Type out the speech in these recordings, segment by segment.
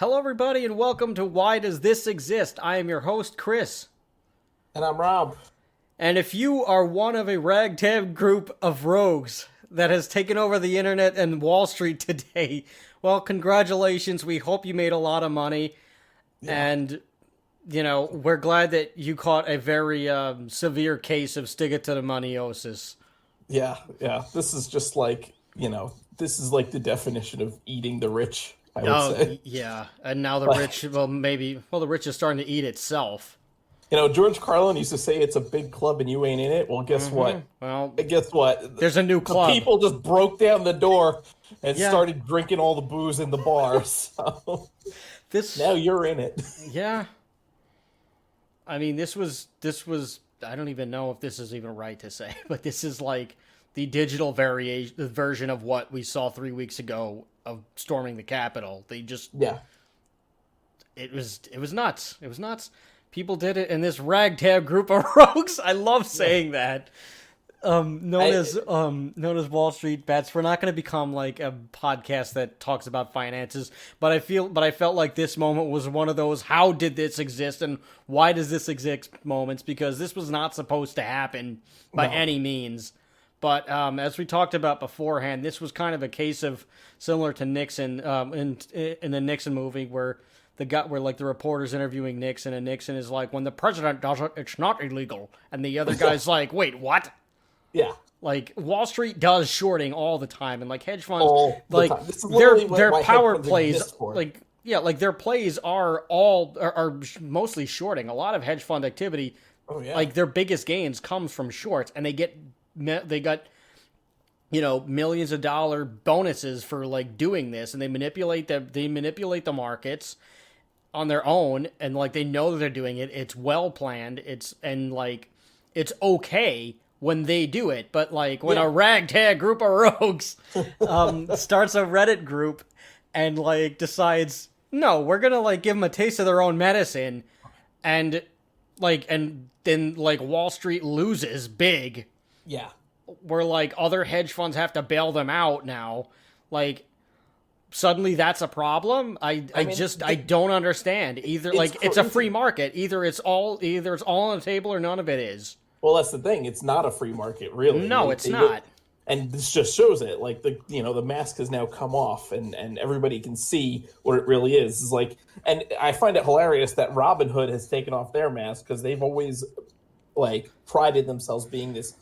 Hello, everybody, and welcome to Why Does This Exist? I am your host, Chris. And I'm Rob. And if you are one of a ragtag group of rogues that has taken over the internet and Wall Street today, well, congratulations. We hope you made a lot of money. Yeah. And, we're glad that you caught a very severe case of stigmatomoniosis. Yeah. This is just like, this is like the definition of eating the rich, I would Oh, say. yeah. And now the rich, the rich is starting to eat itself. George Carlin used to say it's a big club and you ain't in it. Well, guess what? Well, Guess what? there's a new club. People just broke down the door and Yeah. started drinking all the booze in the bar. So now you're in it. Yeah. I mean, this was, I don't even know if this is even right to say, but this is like the digital version of what we saw 3 weeks ago of storming the Capitol. Yeah. It was nuts. It was nuts. People did it in this ragtag group of rogues. I love saying that. Known as Wall Street Bets. We're not going to become like a podcast that talks about finances, but I felt like this moment was one of those how did this exist and why does this exist moments, because this was not supposed to happen by any means. But as we talked about beforehand, this was kind of a case of similar to Nixon in the Nixon movie where the reporter's interviewing Nixon and Nixon is like, when the president does it, it's not illegal, and the other guy's like, wait, what? Yeah. Like, Wall Street does shorting all the time, and like hedge funds, All the like time. This is literally their what power hedge funds plays, exist for. their plays are mostly shorting. A lot of hedge fund activity, like their biggest gains comes from shorts, and they got millions of dollar bonuses for like doing this, and they manipulate the markets on their own, and like they know that they're doing it. It's well planned. It's okay when they do it, but like when a ragtag group of rogues starts a Reddit group and like decides, no, we're gonna like give them a taste of their own medicine, and then like Wall Street loses big. Yeah. Where like other hedge funds have to bail them out now, like suddenly that's a problem. I don't understand. Either it's a free market. Either it's all on the table or none of it is. Well, that's the thing. It's not a free market, really. No, it's not. And this just shows it. Like the mask has now come off, and everybody can see what it really is. It's like, and I find it hilarious that Robinhood has taken off their mask because they've always like prided themselves being this,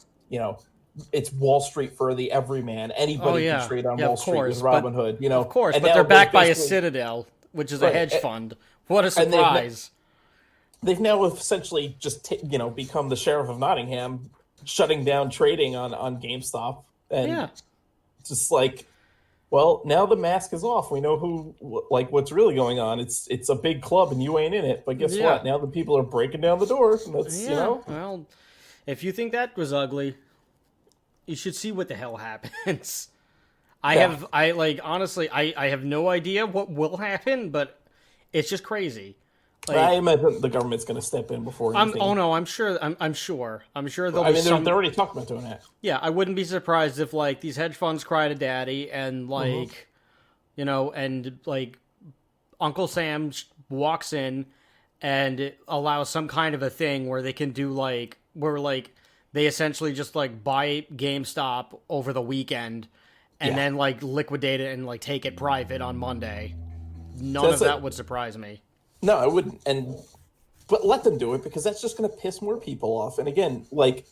it's Wall Street for the everyman. Anybody can trade on Wall Street with Robinhood. Of course, but they're backed by a Citadel, which is a hedge fund. What a surprise! They've now essentially just become the sheriff of Nottingham, shutting down trading on GameStop, and just like, well, now the mask is off. We know what's really going on. It's a big club and you ain't in it. But guess what? Now the people are breaking down the doors. And that's Well, if you think that was ugly, you should see what the hell happens. I have no idea what will happen, but it's just crazy. Like, I imagine the government's going to step in before anything. I'm sure. I'm sure there'll be some. They're already talking about doing that. Yeah, I wouldn't be surprised if like these hedge funds cry to daddy, and like, and like Uncle Sam walks in and allows some kind of a thing where they can do they essentially just like buy GameStop over the weekend and then like liquidate it and like take it private on Monday. None of that would surprise me. No, I wouldn't. But let them do it, because that's just going to piss more people off. And again, like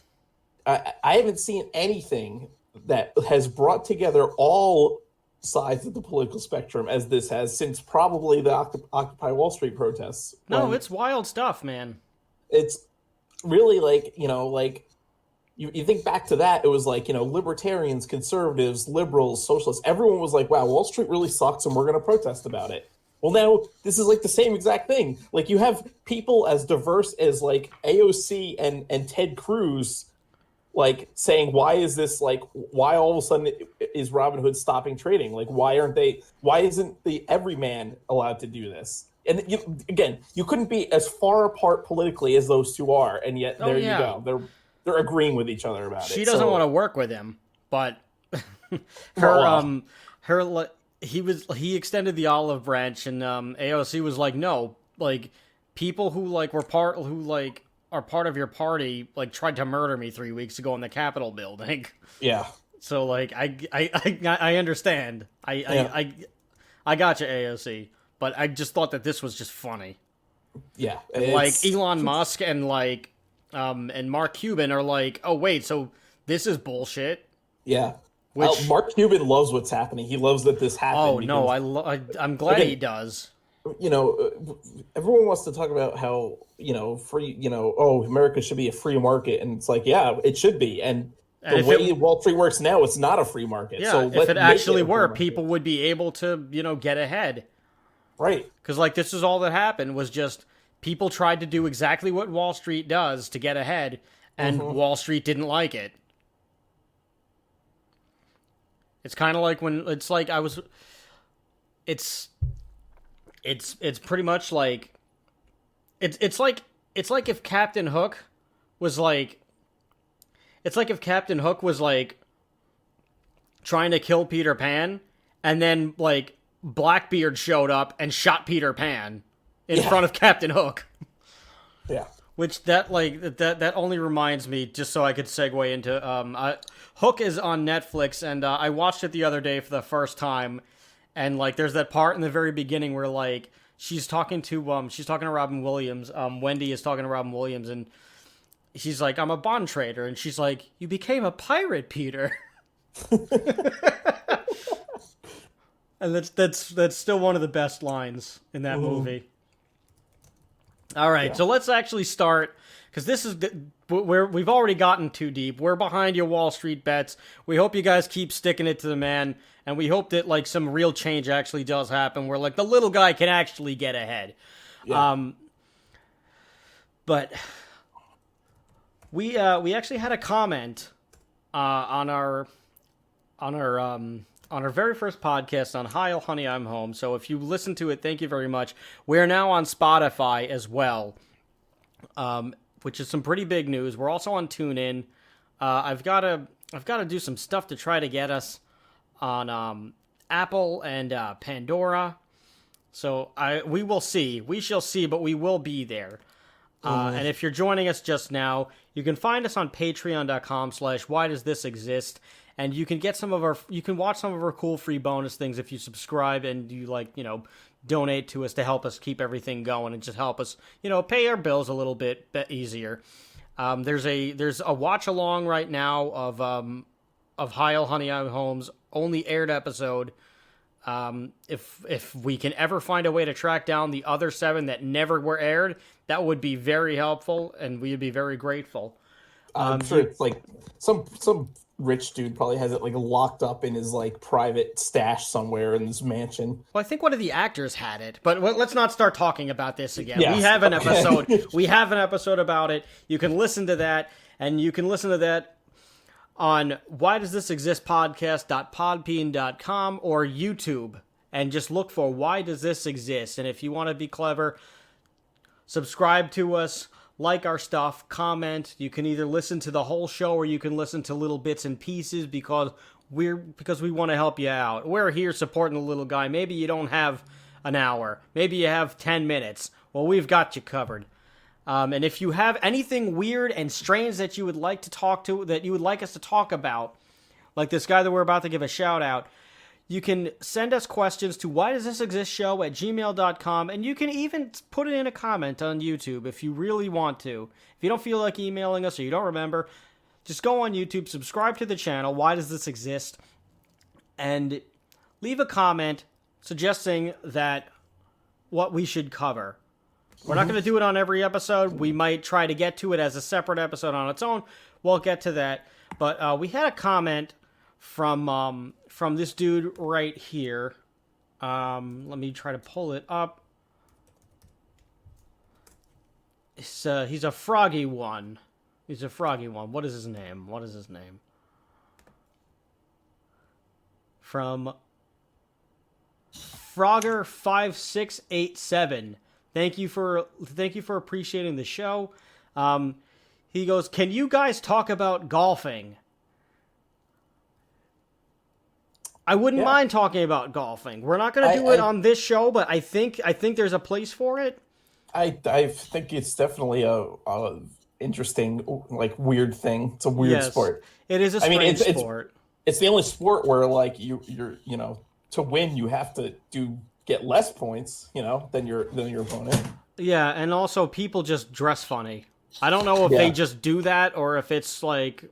I haven't seen anything that has brought together all sides of the political spectrum as this has since probably the Occupy Wall Street protests. No, it's wild stuff, man. It's really like, you think back to that, it was like, libertarians, conservatives, liberals, socialists, everyone was like, wow, Wall Street really sucks and we're going to protest about it. Well, now this is like the same exact thing. Like you have people as diverse as like AOC and Ted Cruz, like saying, why all of a sudden is Robinhood stopping trading? Like, why isn't the everyman allowed to do this? And you couldn't be as far apart politically as those two are. And yet you go. They're agreeing with each other about it. She doesn't want to work with him, but her he extended the olive branch, and AOC was like, no, like people who like were part who like are part of your party like tried to murder me 3 weeks ago in the Capitol building. Yeah. So like I understand. Yeah. I got you, AOC, but I just thought that this was just funny. Yeah. Like Elon Musk and Mark Cuban are like, oh wait, so this is bullshit. Yeah. Which Mark Cuban loves what's happening. He loves that this happened. oh no, I'm glad again, he does. Everyone wants to talk about how, free, oh, America should be a free market. And it's like, yeah, it should be. And And the if way it, Wall Street works now, it's not a free market. yeah, So if let's it make actually it a free were, market. people would be able to, get ahead. Right. Because like this is all that happened was just people tried to do exactly what Wall Street does to get ahead, and Wall Street didn't like it. It's kind of like when it's like I was. It's pretty much like it's like if Captain Hook was like trying to kill Peter Pan, and then like Blackbeard showed up and shot Peter Pan in front of Captain Hook. Yeah. Which that only reminds me, just so I could segue into Hook is on Netflix, and I watched it the other day for the first time, and like there's that part in the very beginning where like she's talking to Robin Williams. Wendy is talking to Robin Williams, and she's like, "I'm a bond trader," and she's like, "You became a pirate, Peter." And that's still one of the best lines in that movie. All right, so let's actually start, because this is we've already gotten too deep. We're behind your Wall Street bets. We hope you guys keep sticking it to the man, and we hope that like some real change actually does happen, where like the little guy can actually get ahead. Yeah. But we actually had a comment on our very first podcast on Hi, Honey, I'm Home. So if you listen to it, thank you very much. We're now on Spotify as well, which is some pretty big news. We're also on TuneIn. I've got to do some stuff to try to get us on Apple and Pandora. So we will see. We shall see, but we will be there. And if you're joining us just now, you can find us on patreon.com/whydoesthisexist. And you can watch some of our cool free bonus things if you subscribe and you donate to us to help us keep everything going and just help us, pay our bills a little bit easier. There's a watch along right now of Hi, Honey, I'm Home's only aired episode. If we can ever find a way to track down the other 7 that never were aired, that would be very helpful, and we'd be very grateful. I'm sure it's like some rich dude probably has it like locked up in his like private stash somewhere in this mansion. Well, I think one of the actors had it, but let's not start talking about this again. Yes. We have an episode. We have an episode about it. You can listen to that, and you can listen to that on whydoesthisexistpodcast.podbean.com or YouTube, and just look for Why Does This Exist? And if you want to be clever, subscribe to us, like our stuff, comment. You can either listen to the whole show or you can listen to little bits and pieces because we want to help you out. We're here supporting the little guy. Maybe you don't have an hour. Maybe you have 10 minutes. Well, we've got you covered. And if you have anything weird and strange that you would like us to talk about, like this guy that we're about to give a shout out, you can send us questions to whydoesthisexistshow@gmail.com, and you can even put it in a comment on YouTube if you really want to. If you don't feel like emailing us or you don't remember, just go on YouTube, subscribe to the channel, Why Does This Exist, and leave a comment suggesting that what we should cover. We're not going to do it on every episode. We might try to get to it as a separate episode on its own. We'll get to that. But we had a comment from this dude right here. Let me try to pull it up. He's a froggy one. He's a froggy one. What is his name? From Frogger5687. Thank you for appreciating the show. He goes, "Can you guys talk about golfing?" I wouldn't Yeah. mind talking about golfing. We're not going to do it on this show, but I think there's a place for it. I think it's definitely a interesting, like, weird thing. It's a weird Yes, sport. it is a I mean, strange it's sport. it's the only sport where, like, you're to win you have to get less points, than your opponent. Yeah, and also people just dress funny. I don't know if they Yeah. just do that or if it's like,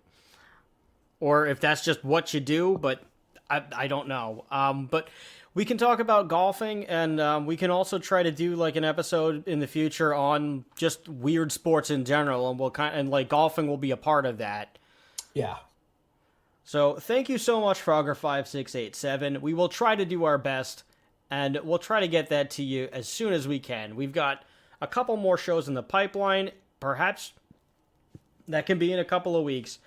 or if that's just what you do, but I don't know. But we can talk about golfing, and we can also try to do like an episode in the future on just weird sports in general, and and like golfing will be a part of that. Yeah. So thank you so much, Frogger5687. We will try to do our best, and we'll try to get that to you as soon as we can. We've got a couple more shows in the pipeline, perhaps that can be in a couple of weeks.